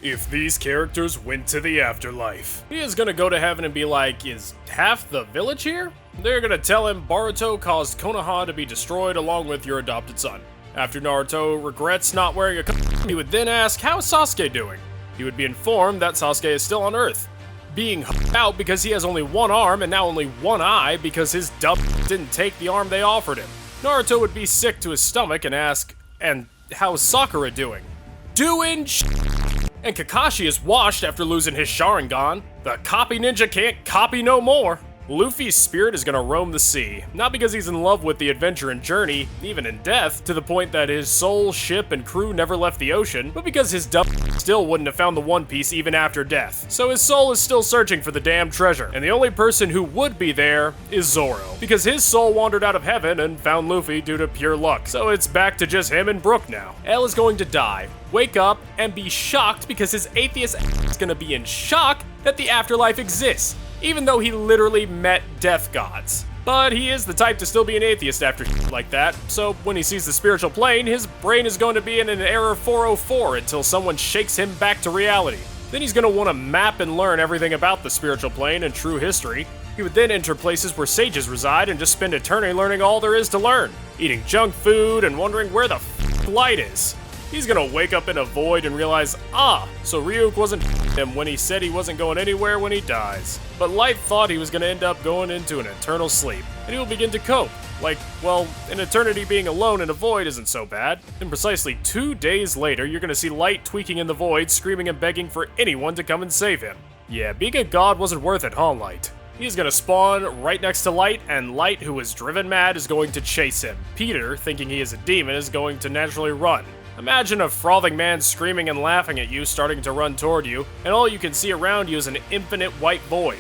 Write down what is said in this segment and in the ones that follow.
If these characters went to the afterlife, he is gonna go to heaven and be like, is half the village here? They're gonna tell him Boruto caused Konoha to be destroyed along with your adopted son. After Naruto regrets not wearing a costume, he would then ask, how's Sasuke doing? He would be informed that Sasuke is still on Earth, being out because he has only one arm and now only one eye because his dumb didn't take the arm they offered him. Naruto would be sick to his stomach and ask, and how's Sakura doing? Doing And Kakashi is washed after losing his Sharingan. The copy ninja can't copy no more. Luffy's spirit is gonna roam the sea, not because he's in love with the adventure and journey, even in death, to the point that his soul, ship, and crew never left the ocean, but because his dumb still wouldn't have found the One Piece even after death. So his soul is still searching for the damn treasure, and the only person who would be there is Zoro, because his soul wandered out of heaven and found Luffy due to pure luck. So it's back to just him and Brook now. L is going to die, wake up, and be shocked because his atheist is gonna be in shock that the afterlife exists, even though he literally met death gods. But he is the type to still be an atheist after like that, so when he sees the spiritual plane, his brain is going to be in an error 404 until someone shakes him back to reality. Then he's going to want to map and learn everything about the spiritual plane and true history. He would then enter places where sages reside and just spend eternity learning all there is to learn, eating junk food and wondering where the light is. He's gonna wake up in a void and realize, so Ryuk wasn't him when he said he wasn't going anywhere when he dies. But Light thought he was gonna end up going into an eternal sleep, and he will begin to cope. Like, well, an eternity being alone in a void isn't so bad. And precisely 2 days later, you're gonna see Light tweaking in the void, screaming and begging for anyone to come and save him. Yeah, being a god wasn't worth it, huh, Light? He's gonna spawn right next to Light, and Light, who is driven mad, is going to chase him. Peter, thinking he is a demon, is going to naturally run. Imagine a frothing man screaming and laughing at you, starting to run toward you, and all you can see around you is an infinite white void.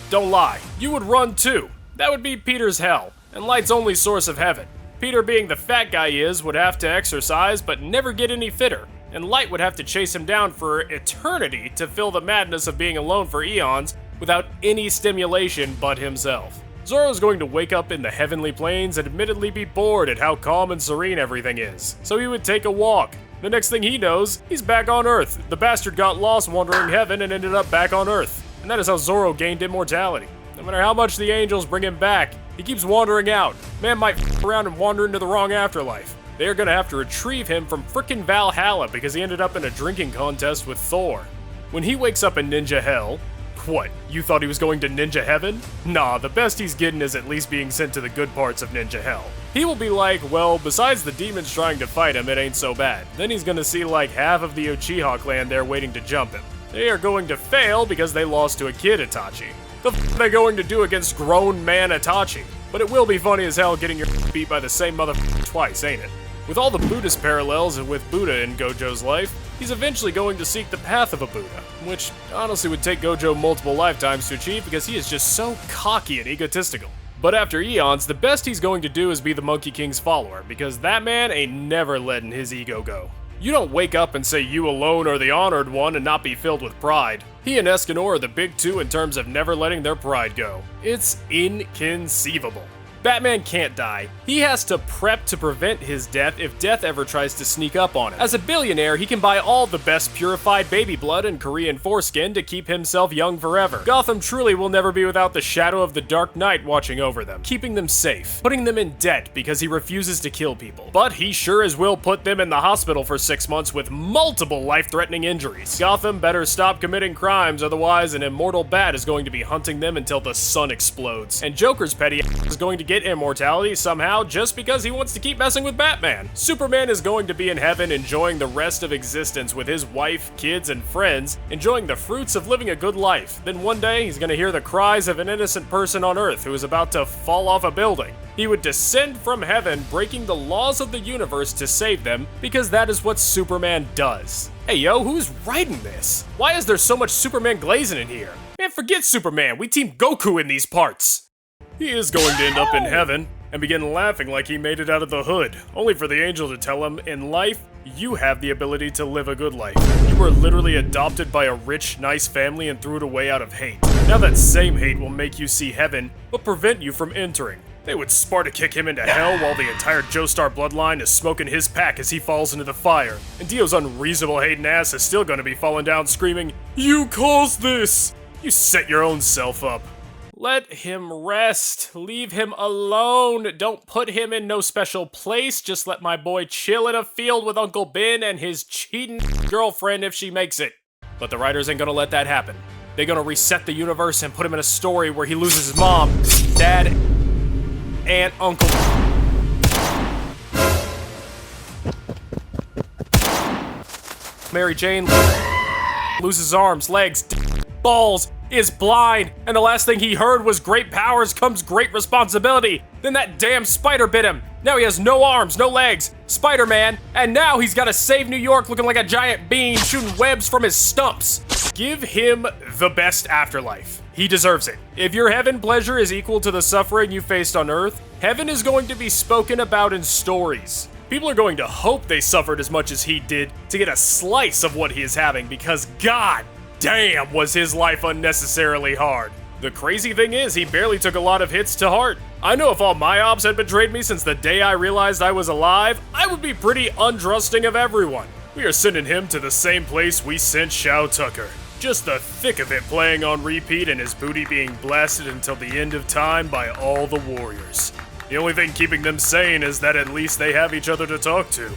Don't lie, you would run too. That would be Peter's hell, and Light's only source of heaven. Peter, being the fat guy he is, would have to exercise but never get any fitter, and Light would have to chase him down for eternity to feel the madness of being alone for eons without any stimulation but himself. Zoro's going to wake up in the heavenly plains and admittedly be bored at how calm and serene everything is, so he would take a walk. The next thing he knows, he's back on Earth. The bastard got lost wandering heaven and ended up back on Earth. And that is how Zoro gained immortality. No matter how much the angels bring him back, he keeps wandering out. Man might f around and wander into the wrong afterlife. They are gonna have to retrieve him from frickin' Valhalla because he ended up in a drinking contest with Thor. When he wakes up in Ninja Hell, what, you thought he was going to Ninja Heaven? Nah, the best he's getting is at least being sent to the good parts of Ninja Hell. He will be like, well, besides the demons trying to fight him, it ain't so bad. Then he's gonna see like half of the Uchiha clan there waiting to jump him. They are going to fail because they lost to a kid Itachi. The f are they going to do against grown man Itachi? But it will be funny as hell getting your beat by the same motherfucker twice, ain't it? With all the Buddhist parallels and with Buddha in Gojo's life, he's eventually going to seek the path of a Buddha, which honestly would take Gojo multiple lifetimes to achieve because he is just so cocky and egotistical. But after eons, the best he's going to do is be the Monkey King's follower, because that man ain't never letting his ego go. You don't wake up and say you alone are the honored one and not be filled with pride. He and Escanor are the big two in terms of never letting their pride go. It's inconceivable. Batman can't die. He has to prep to prevent his death if death ever tries to sneak up on him. As a billionaire, he can buy all the best purified baby blood and Korean foreskin to keep himself young forever. Gotham truly will never be without the shadow of the Dark Knight watching over them, keeping them safe, putting them in debt because he refuses to kill people. But he sure as will put them in the hospital for 6 months with multiple life-threatening injuries. Gotham better stop committing crimes, otherwise an immortal bat is going to be hunting them until the sun explodes. And Joker's petty is going to get immortality somehow just because he wants to keep messing with Batman. Superman is going to be in heaven enjoying the rest of existence with his wife, kids, and friends, enjoying the fruits of living a good life. Then one day, he's going to hear the cries of an innocent person on Earth who is about to fall off a building. He would descend from heaven, breaking the laws of the universe to save them, because that is what Superman does. Hey yo, who's writing this? Why is there so much Superman glazing in here? Man, forget Superman, we team Goku in these parts. He is going to end up in heaven and begin laughing like he made it out of the hood, only for the angel to tell him, in life, you have the ability to live a good life. You were literally adopted by a rich, nice family and threw it away out of hate. Now that same hate will make you see heaven, but prevent you from entering. They would Sparta kick him into hell while the entire Joestar bloodline is smoking his pack as he falls into the fire. And Dio's unreasonable hating ass is still gonna be falling down screaming, "You caused this! You set your own self up." Let him rest. Leave him alone. Don't put him in no special place. Just let my boy chill in a field with Uncle Ben and his cheating girlfriend if she makes it. But the writers ain't gonna let that happen. They're gonna reset the universe and put him in a story where he loses his mom, dad, and uncle. Mary Jane loses arms, legs, balls, is blind, and the last thing he heard was great powers comes great responsibility. Then that damn spider bit him. Now he has no arms, no legs, Spider-Man, and now he's gotta save New York looking like a giant bean shooting webs from his stumps. Give him the best afterlife. He deserves it. If your heaven pleasure is equal to the suffering you faced on Earth, heaven is going to be spoken about in stories. People are going to hope they suffered as much as he did to get a slice of what he is having because God damn was his life unnecessarily hard. The crazy thing is, he barely took a lot of hits to heart. I know if all my ops had betrayed me since the day I realized I was alive, I would be pretty untrusting of everyone. We are sending him to the same place we sent Shao Tucker. Just the thick of it playing on repeat and his booty being blasted until the end of time by all the warriors. The only thing keeping them sane is that at least they have each other to talk to.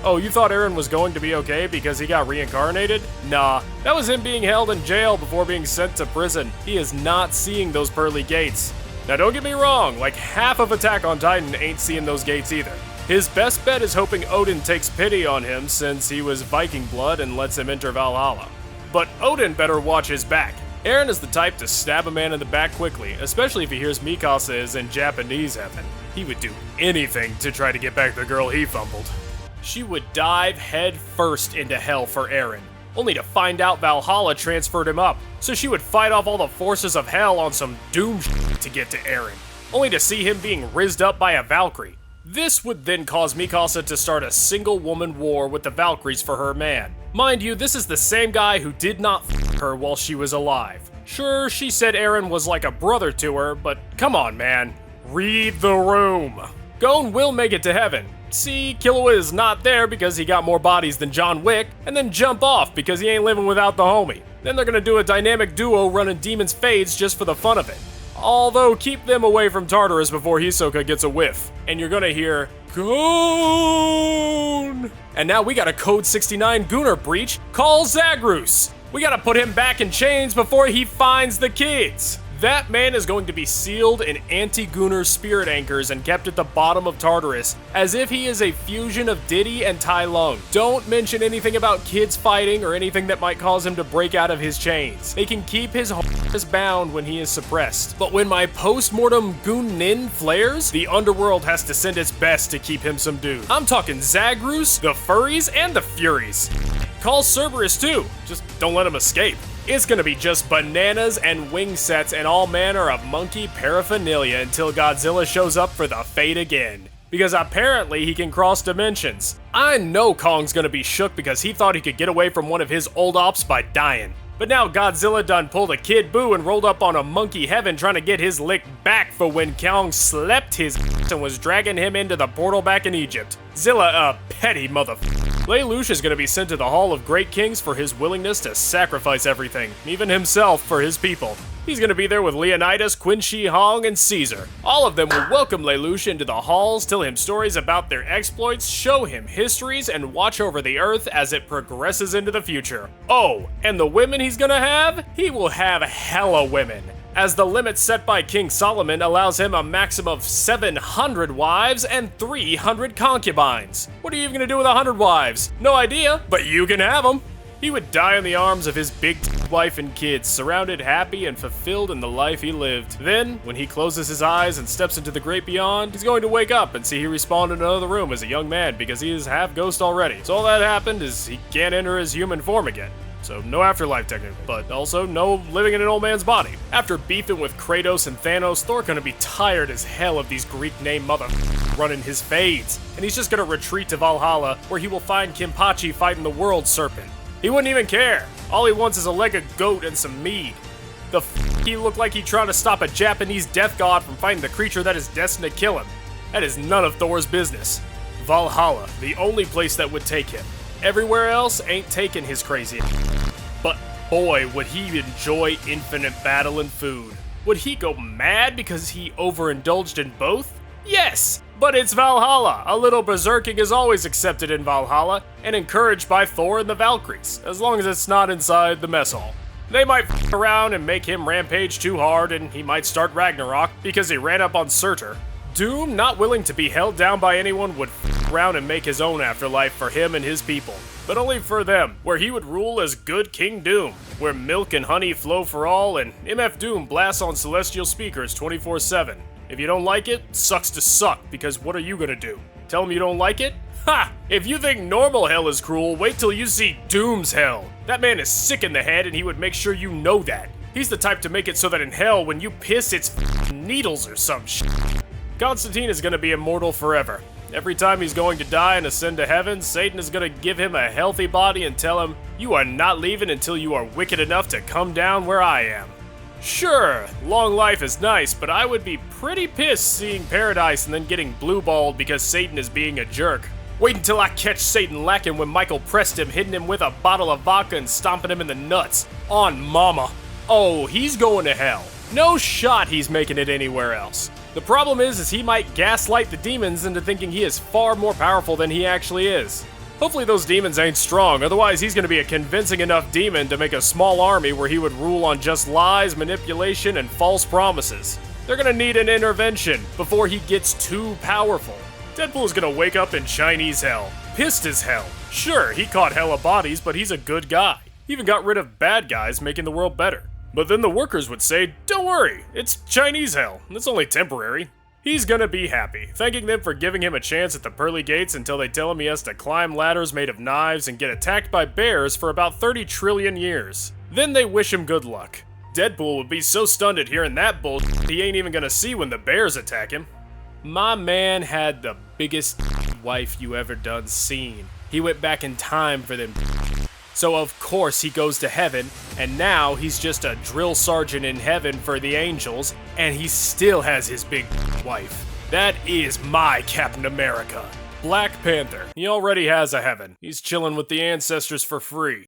Oh, you thought Eren was going to be okay because he got reincarnated? Nah, that was him being held in jail before being sent to prison. He is not seeing those pearly gates. Now don't get me wrong, like half of Attack on Titan ain't seeing those gates either. His best bet is hoping Odin takes pity on him since he was Viking blood and lets him enter Valhalla. But Odin better watch his back. Eren is the type to stab a man in the back quickly, especially if he hears Mikasa is in Japanese heaven. He would do anything to try to get back the girl he fumbled. She would dive head first into hell for Eren, only to find out Valhalla transferred him up, so she would fight off all the forces of hell on some doom to get to Eren, only to see him being rizzed up by a Valkyrie. This would then cause Mikasa to start a single-woman war with the Valkyries for her man. Mind you, this is the same guy who did not f her while she was alive. Sure, she said Eren was like a brother to her, but come on, man. Read the room. Gon will make it to heaven. See, Killua is not there because he got more bodies than John Wick, and then jump off because he ain't living without the homie. Then they're gonna do a dynamic duo running Demon's Fades just for the fun of it. Although, keep them away from Tartarus before Hisoka gets a whiff. And you're gonna hear, Gon! And now we got a Code 69 Gunnar breach, call Zagrus! We gotta put him back in chains before he finds the kids! That man is going to be sealed in anti-Gunnar spirit anchors and kept at the bottom of Tartarus, as if he is a fusion of Diddy and Tai Lung. Don't mention anything about kids fighting or anything that might cause him to break out of his chains. They can keep his bound when he is suppressed. But when my post-mortem Gunnin flares, the underworld has to send its best to keep him subdued. I'm talking Zagrus, the Furries, and the Furies. Call Cerberus too, just don't let him escape. It's gonna be just bananas and wing sets and all manner of monkey paraphernalia until Godzilla shows up for the fate again. Because apparently he can cross dimensions. I know Kong's gonna be shook because he thought he could get away from one of his old ops by dying. But now Godzilla done pulled a Kid Buu and rolled up on a monkey heaven trying to get his lick back for when Kong slept his and was dragging him into the portal back in Egypt. Zilla a petty motherfucker. Lelouch is going to be sent to the Hall of Great Kings for his willingness to sacrifice everything, even himself, for his people. He's going to be there with Leonidas, Qin Shi Huang, and Caesar. All of them will welcome Lelouch into the halls, tell him stories about their exploits, show him histories, and watch over the earth as it progresses into the future. Oh, and the women he's going to have? He will have hella women, as the limit set by King Solomon allows him a maximum of 700 wives and 300 concubines. What are you even gonna do with 100 wives? No idea, but you can have them. He would die in the arms of his big wife and kids, surrounded, happy, and fulfilled in the life he lived. Then, when he closes his eyes and steps into the great beyond, he's going to wake up and see he respawned in another room as a young man because he is half ghost already. So all that happened is he can't enter his human form again. So no afterlife technically, but also no living in an old man's body. After beefing with Kratos and Thanos, Thor gonna be tired as hell of these Greek name running his fades, and he's just gonna retreat to Valhalla, where he will find Kenpachi fighting the World Serpent. He wouldn't even care. All he wants is a leg of goat and some mead. The he looked like he tried to stop a Japanese death god from fighting the creature that is destined to kill him. That is none of Thor's business. Valhalla, the only place that would take him. Everywhere else ain't taking his crazy. But boy, would he enjoy infinite battle and food. Would he go mad because he overindulged in both? Yes! But it's Valhalla. A little berserking is always accepted in Valhalla and encouraged by Thor and the Valkyries, as long as it's not inside the mess hall. They might f*** around and make him rampage too hard, and he might start Ragnarok because he ran up on Surtur. Doom, not willing to be held down by anyone, would f*** around and make his own afterlife for him and his people. But only for them, where he would rule as good King Doom, where milk and honey flow for all, and MF Doom blasts on celestial speakers 24/7. If you don't like it, sucks to suck, because what are you gonna do? Tell him you don't like it? Ha! If you think normal hell is cruel, wait till you see Doom's hell. That man is sick in the head, and he would make sure you know that. He's the type to make it so that in hell, when you piss, it's needles or some shit. Constantine is gonna be immortal forever. Every time he's going to die and ascend to heaven, Satan is gonna give him a healthy body and tell him, "You are not leaving until you are wicked enough to come down where I am." Sure, long life is nice, but I would be pretty pissed seeing paradise and then getting blue-balled because Satan is being a jerk. Wait until I catch Satan lacking when Michael pressed him, hitting him with a bottle of vodka and stomping him in the nuts. On mama. Oh, he's going to hell. No shot he's making it anywhere else. The problem is he might gaslight the demons into thinking he is far more powerful than he actually is. Hopefully those demons ain't strong, otherwise he's gonna be a convincing enough demon to make a small army where he would rule on just lies, manipulation, and false promises. They're gonna need an intervention before he gets too powerful. Deadpool is gonna wake up in Chinese hell. Pissed as hell. Sure, he caught hella bodies, but he's a good guy. He even got rid of bad guys, making the world better. But then the workers would say, "Don't worry, it's Chinese hell. It's only temporary." He's gonna be happy, thanking them for giving him a chance at the pearly gates until they tell him he has to climb ladders made of knives and get attacked by bears for about 30 trillion years. Then they wish him good luck. Deadpool would be so stunned at hearing that bullshit he ain't even gonna see when the bears attack him. My man had the biggest wife you ever done seen. He went back in time for them. So of course he goes to heaven, and now he's just a drill sergeant in heaven for the angels, and he still has his big wife. That is my Captain America. Black Panther. He already has a heaven. He's chilling with the ancestors for free.